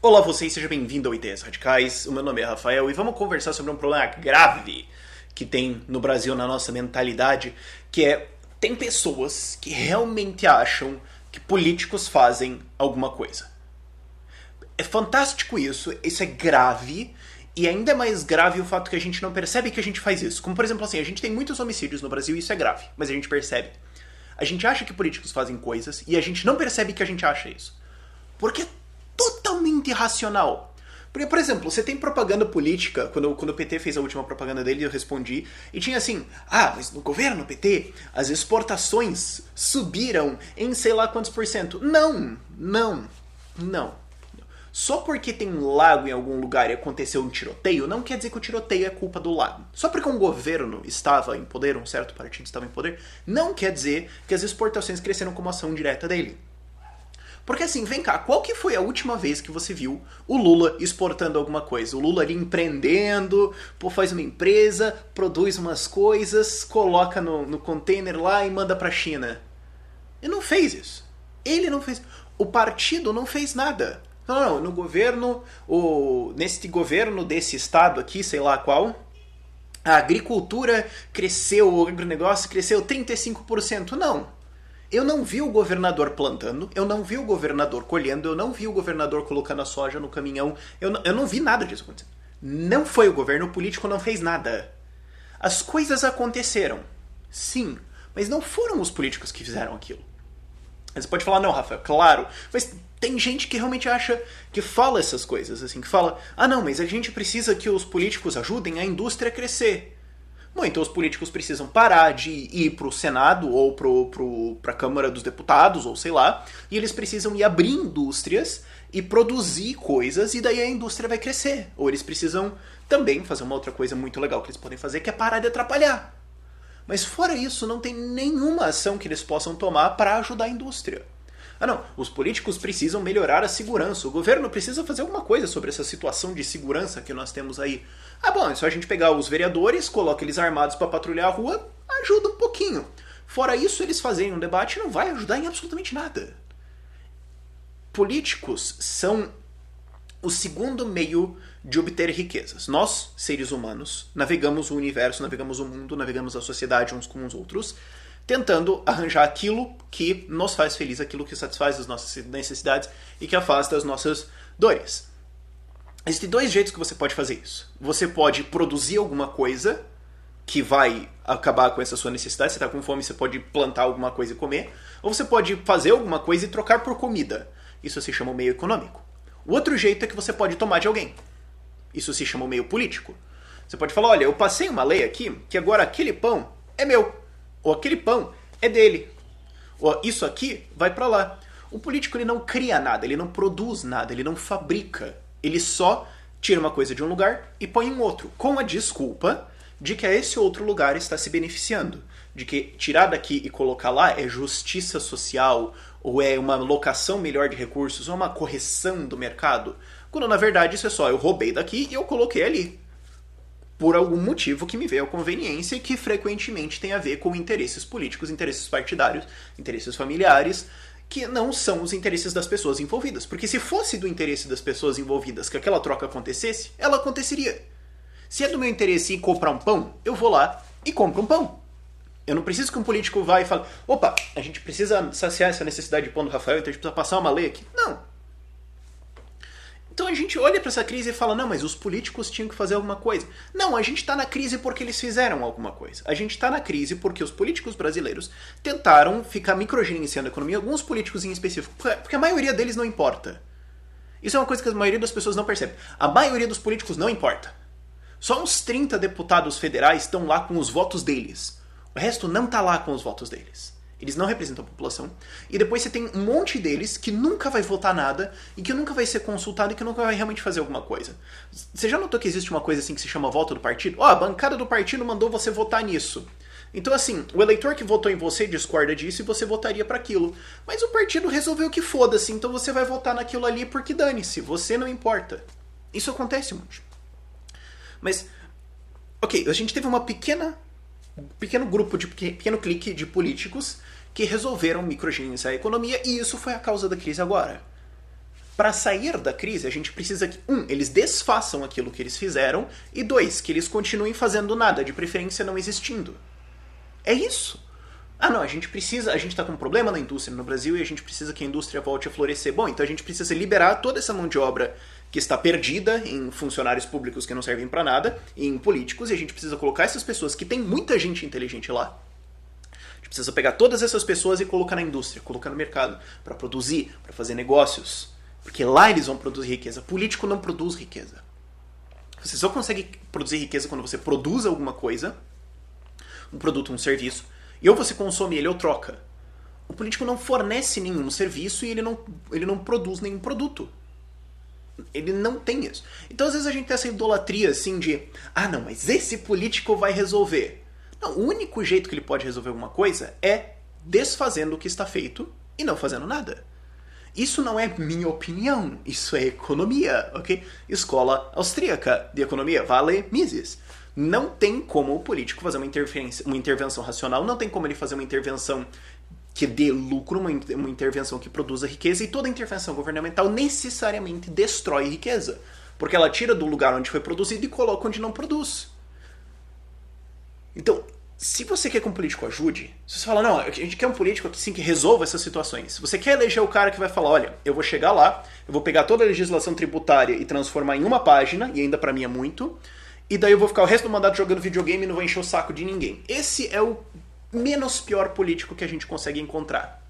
Olá vocês, seja bem-vindo ao Ideias Radicais. O meu nome é Rafael e vamos conversar sobre um problema grave que tem no Brasil, na nossa mentalidade, que é, tem pessoas que realmente acham que políticos fazem alguma coisa. É fantástico isso é grave, e ainda é mais grave o fato que a gente não percebe que a gente faz isso. Como, por exemplo, assim, a gente tem muitos homicídios no Brasil e isso é grave, mas a gente percebe. A gente acha que políticos fazem coisas e a gente não percebe que a gente acha isso. Porque é totalmente irracional. Porque, por exemplo, você tem propaganda política, quando o PT fez a última propaganda dele, eu respondi, e tinha assim, mas no governo PT, as exportações subiram em sei lá quantos por cento. Não. Só porque tem um lago em algum lugar e aconteceu um tiroteio, não quer dizer que o tiroteio é culpa do lago. Só porque um governo estava em poder, um certo partido estava em poder, não quer dizer que as exportações cresceram como ação direta dele. Porque assim, vem cá, qual que foi a última vez que você viu o Lula exportando alguma coisa? O Lula ali empreendendo, faz uma empresa, produz umas coisas, coloca no container lá e manda pra China. Ele não fez isso. Ele não fez. O partido não fez nada. Não, no governo, neste governo desse estado aqui, sei lá qual, a agricultura cresceu, o agronegócio cresceu 35%. Não. Eu não vi o governador plantando, eu não vi o governador colhendo, eu não vi o governador colocando a soja no caminhão, eu não vi nada disso acontecendo. Não foi o governo, o político não fez nada. As coisas aconteceram, sim, mas não foram os políticos que fizeram aquilo. Você pode falar, não, Rafael, claro, mas tem gente que realmente acha, que fala essas coisas, assim, que fala, não, mas a gente precisa que os políticos ajudem a indústria a crescer. Bom, então os políticos precisam parar de ir pro Senado ou pra Câmara dos Deputados, ou sei lá, e eles precisam ir abrir indústrias e produzir coisas, e daí a indústria vai crescer. Ou eles precisam também fazer uma outra coisa muito legal que eles podem fazer, que é parar de atrapalhar. Mas fora isso, não tem nenhuma ação que eles possam tomar para ajudar a indústria. Não, os políticos precisam melhorar a segurança, o governo precisa fazer alguma coisa sobre essa situação de segurança que nós temos aí. Bom, é só a gente pegar os vereadores, coloca eles armados para patrulhar a rua, ajuda um pouquinho. Fora isso, eles fazerem um debate não vai ajudar em absolutamente nada. Políticos são o segundo meio de obter riquezas. Nós, seres humanos, navegamos o universo, navegamos o mundo, navegamos a sociedade uns com os outros, tentando arranjar aquilo que nos faz feliz, aquilo que satisfaz as nossas necessidades e que afasta as nossas dores. Existem dois jeitos que você pode fazer isso. Você pode produzir alguma coisa que vai acabar com essa sua necessidade. Você está com fome, você pode plantar alguma coisa e comer. Ou você pode fazer alguma coisa e trocar por comida. Isso se chama o meio econômico. O outro jeito é que você pode tomar de alguém. Isso se chama o meio político. Você pode falar, olha, eu passei uma lei aqui que agora aquele pão é meu. Ou aquele pão é dele. Ou isso aqui vai para lá. O político ele não cria nada, ele não produz nada, ele não fabrica. Ele só tira uma coisa de um lugar e põe em outro, com a desculpa de que esse outro lugar está se beneficiando. De que tirar daqui e colocar lá é justiça social, ou é uma alocação melhor de recursos, ou uma correção do mercado. Quando na verdade isso é só, eu roubei daqui e eu coloquei ali. Por algum motivo que me veio a conveniência e que frequentemente tem a ver com interesses políticos, interesses partidários, interesses familiares, que não são os interesses das pessoas envolvidas. Porque se fosse do interesse das pessoas envolvidas que aquela troca acontecesse, ela aconteceria. Se é do meu interesse ir comprar um pão, eu vou lá e compro um pão. Eu não preciso que um político vá e fale, opa, a gente precisa saciar essa necessidade de pão do Rafael, então a gente precisa passar uma lei aqui. Não. Então a gente olha para essa crise e fala, não, mas os políticos tinham que fazer alguma coisa. Não, a gente está na crise porque eles fizeram alguma coisa. A gente está na crise porque os políticos brasileiros tentaram ficar microgerenciando a economia, alguns políticos em específico, porque a maioria deles não importa. Isso é uma coisa que a maioria das pessoas não percebe. A maioria dos políticos não importa. Só uns 30 deputados federais estão lá com os votos deles. O resto não está lá com os votos deles. Eles não representam a população. E depois você tem um monte deles que nunca vai votar nada e que nunca vai ser consultado e que nunca vai realmente fazer alguma coisa. Você já notou que existe uma coisa assim que se chama voto do partido? A bancada do partido mandou você votar nisso. Então assim, o eleitor que votou em você discorda disso e você votaria para aquilo. Mas o partido resolveu que foda-se, então você vai votar naquilo ali porque dane-se, você não importa. Isso acontece muito. Mas, ok, a gente teve um pequeno grupo, pequeno clique de políticos que resolveram microgerenciar a economia e isso foi a causa da crise agora. para sair da crise, a gente precisa que, eles desfaçam aquilo que eles fizeram, e 2, que eles continuem fazendo nada, de preferência não existindo. É isso. Ah, não, a gente tá com um problema na indústria no Brasil e a gente precisa que a indústria volte a florescer. Bom, então a gente precisa liberar toda essa mão de obra que está perdida em funcionários públicos que não servem para nada, em políticos, e a gente precisa colocar essas pessoas, que tem muita gente inteligente lá. A gente precisa pegar todas essas pessoas e colocar na indústria, colocar no mercado, para produzir, para fazer negócios. Porque lá eles vão produzir riqueza. Político não produz riqueza. Você só consegue produzir riqueza quando você produz alguma coisa, um produto, um serviço, e ou você consome ele ou troca. O político não fornece nenhum serviço e ele não produz nenhum produto. Ele não tem isso. Então às vezes a gente tem essa idolatria assim de não, mas esse político vai resolver. Não, o único jeito que ele pode resolver alguma coisa é desfazendo o que está feito e não fazendo nada. Isso não é minha opinião, isso é economia, ok? Escola austríaca de economia, vale Mises. Não tem como o político fazer uma intervenção racional, não tem como ele fazer uma intervenção que dê lucro, uma intervenção que produza riqueza, e toda intervenção governamental necessariamente destrói riqueza, porque ela tira do lugar onde foi produzido e coloca onde não produz. Então, se você quer que um político ajude, se você fala, não, a gente quer um político aqui sim que resolva essas situações. Se você quer eleger o cara que vai falar, olha, eu vou chegar lá, eu vou pegar toda a legislação tributária e transformar em uma página, e ainda pra mim é muito, e daí eu vou ficar o resto do mandato jogando videogame e não vou encher o saco de ninguém. Esse é o menos pior político que a gente consegue encontrar.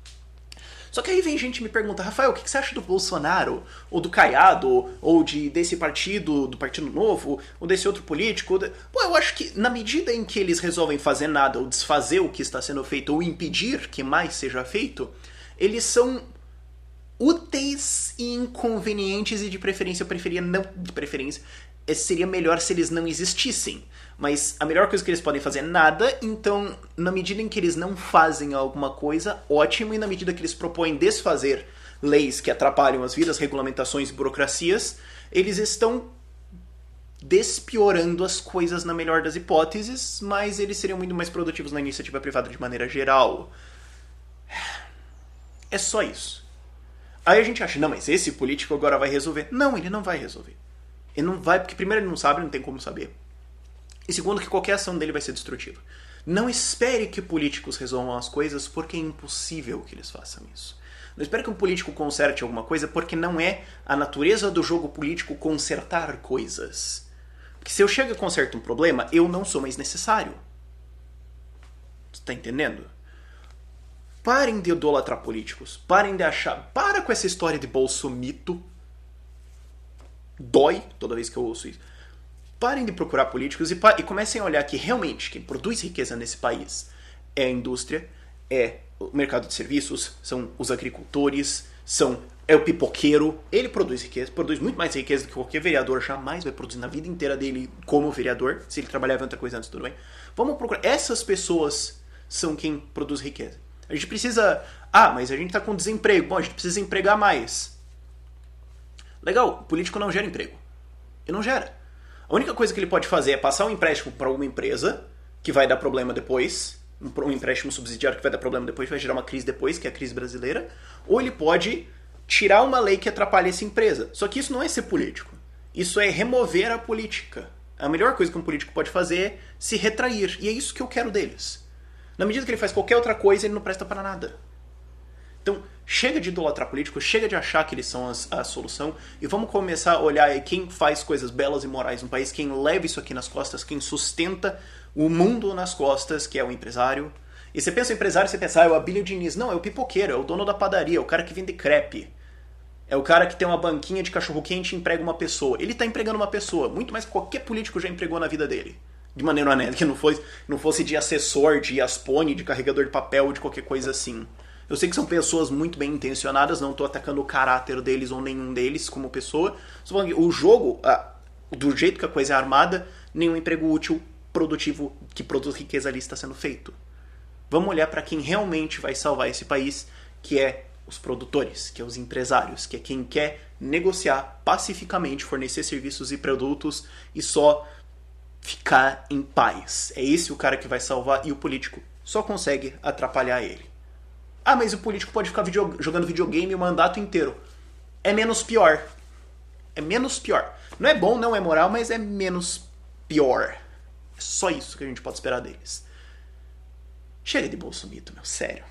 Só que aí vem gente e me pergunta, Rafael, o que você acha do Bolsonaro, ou do Caiado, ou desse partido, do Partido Novo, ou desse outro político? Pô, eu acho que na medida em que eles resolvem fazer nada, ou desfazer o que está sendo feito, ou impedir que mais seja feito, eles são úteis e inconvenientes, e de preferência, eu preferia não... De preferência, seria melhor se eles não existissem. Mas a melhor coisa que eles podem fazer é nada, então na medida em que eles não fazem alguma coisa, ótimo, e na medida que eles propõem desfazer leis que atrapalham as vidas, regulamentações e burocracias, eles estão despiorando as coisas na melhor das hipóteses, mas eles seriam muito mais produtivos na iniciativa privada de maneira geral. É só isso. Aí a gente acha, não, mas esse político agora vai resolver. Não, ele não vai resolver. Ele não vai, porque primeiro ele não sabe, não tem como saber. E segundo, que qualquer ação dele vai ser destrutiva. Não espere que políticos resolvam as coisas, porque é impossível que eles façam isso. Não espere que um político conserte alguma coisa, porque não é a natureza do jogo político consertar coisas. Porque se eu chego e conserto um problema, eu não sou mais necessário. Você tá entendendo? Parem de idolatrar políticos. Parem de achar... Para com essa história de bolsomito. Dói toda vez que eu ouço isso. Parem de procurar políticos e comecem a olhar que realmente quem produz riqueza nesse país é a indústria, é o mercado de serviços, são os agricultores, é o pipoqueiro. Ele produz riqueza, produz muito mais riqueza do que qualquer vereador jamais vai produzir na vida inteira dele como vereador. Se ele trabalhava em outra coisa antes, tudo bem. Vamos procurar. Essas pessoas são quem produz riqueza. A gente precisa... mas a gente está com desemprego. Bom, a gente precisa empregar mais. Legal, o político não gera emprego. Ele não gera. A única coisa que ele pode fazer é passar um empréstimo para alguma empresa, que vai dar problema depois, um empréstimo subsidiário que vai dar problema depois, vai gerar uma crise depois, que é a crise brasileira, ou ele pode tirar uma lei que atrapalha essa empresa. Só que isso não é ser político. Isso é remover a política. A melhor coisa que um político pode fazer é se retrair, e é isso que eu quero deles. Na medida que ele faz qualquer outra coisa, ele não presta para nada. Então, chega de idolatrar políticos, chega de achar que eles são a solução, e vamos começar a olhar quem faz coisas belas e morais no país, quem leva isso aqui nas costas, quem sustenta o mundo nas costas, que é o empresário. E você pensa em empresário, você pensa, é o Abílio Diniz. Não, é o pipoqueiro, é o dono da padaria, é o cara que vende crepe. É o cara que tem uma banquinha de cachorro-quente e emprega uma pessoa. Ele está empregando uma pessoa, muito mais que qualquer político já empregou na vida dele. De maneira honesta, que não fosse de assessor, de aspone, de carregador de papel, de qualquer coisa assim. Eu sei que são pessoas muito bem intencionadas, não estou atacando o caráter deles ou nenhum deles como pessoa. Só falando que o jogo, do jeito que a coisa é armada, nenhum emprego útil, produtivo, que produz riqueza ali está sendo feito. Vamos olhar para quem realmente vai salvar esse país, que é os produtores, que é os empresários, que é quem quer negociar pacificamente, fornecer serviços e produtos e só ficar em paz. É esse o cara que vai salvar, e o político só consegue atrapalhar ele. Mas o político pode ficar jogando videogame o mandato inteiro. é menos pior. É menos pior. Não é bom, não é moral, mas é menos pior. É só isso que a gente pode esperar deles. Chega de Bolsomito, meu, sério.